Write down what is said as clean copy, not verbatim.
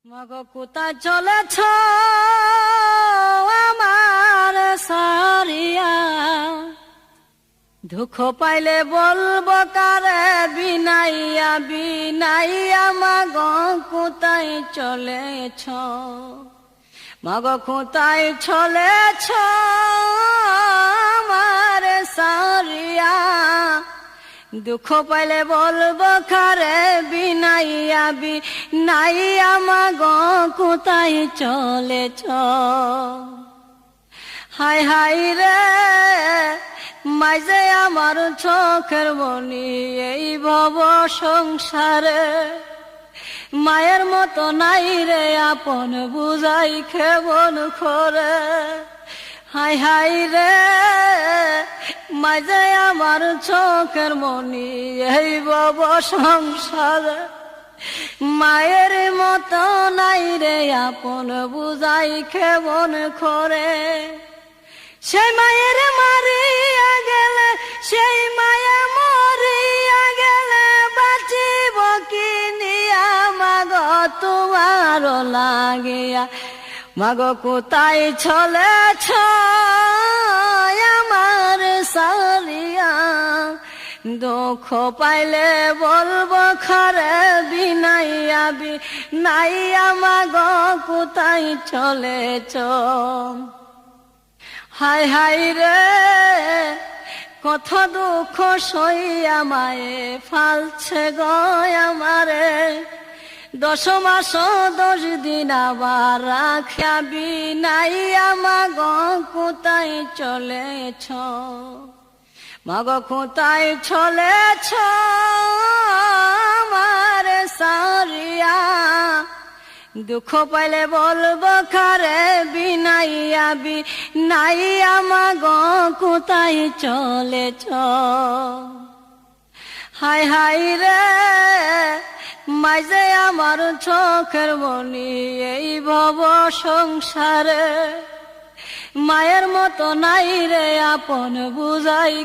মাগো কোথায় চলেছ আমার সারিয়া, দুঃখ পাইলে বলবো কারে বিনাইয়া বিনাইয়া। মাগো কোথায় চলেছ, মাগো কোথায় চলেছ আমার সারিয়া, দুঃখ পাইলে বলবো কারে বিনাইয়া বিনাইয়া। মাগো কোথায় চলেছ, হাই হাই রে মাঝে আমার চোখের মনি এই ভব সংসারে। মায়ের মতো নাই রে আপন বুঝাই কেমন করে, হাই হাই রে মাঝে আমার চোখের মনি এই ভব সংসারে। মায়ের মতো নাই রে আপন বুঝাই কেমন করে। সেই মায়ের মারিয়া গেলে, সেই মায়া মরিয়া গেলে বাঁচিব কি নিয়া। মাগো তোমার লাগিয়া, মাগো কোথায় চলেছ আমার সারিয়া, দুঃখ পাইলে বলবো খরে বিনাইয়া বিনাইয়া। মাগো কোথায় চলেছ, হাই হাই রে কত দুঃখ সইয়া মায়ে ফালছে গয় আমারে। 10 মাস 10 দিন আবার রাখিয়া বিনাইয়া। মাগো কোথায় চলেছ, মাগো কোথায় চলেছ আমার সারিয়া, দুঃখ পাইলে বলবো কারে বিনাইয়া বিনাইয়া। মাগো কোথায় চলেছ, হাই হাই রে মাঝে আমার চোখের মনি এই ভব সংসারে। মায়ের মতো নাই রে আপন বুঝাই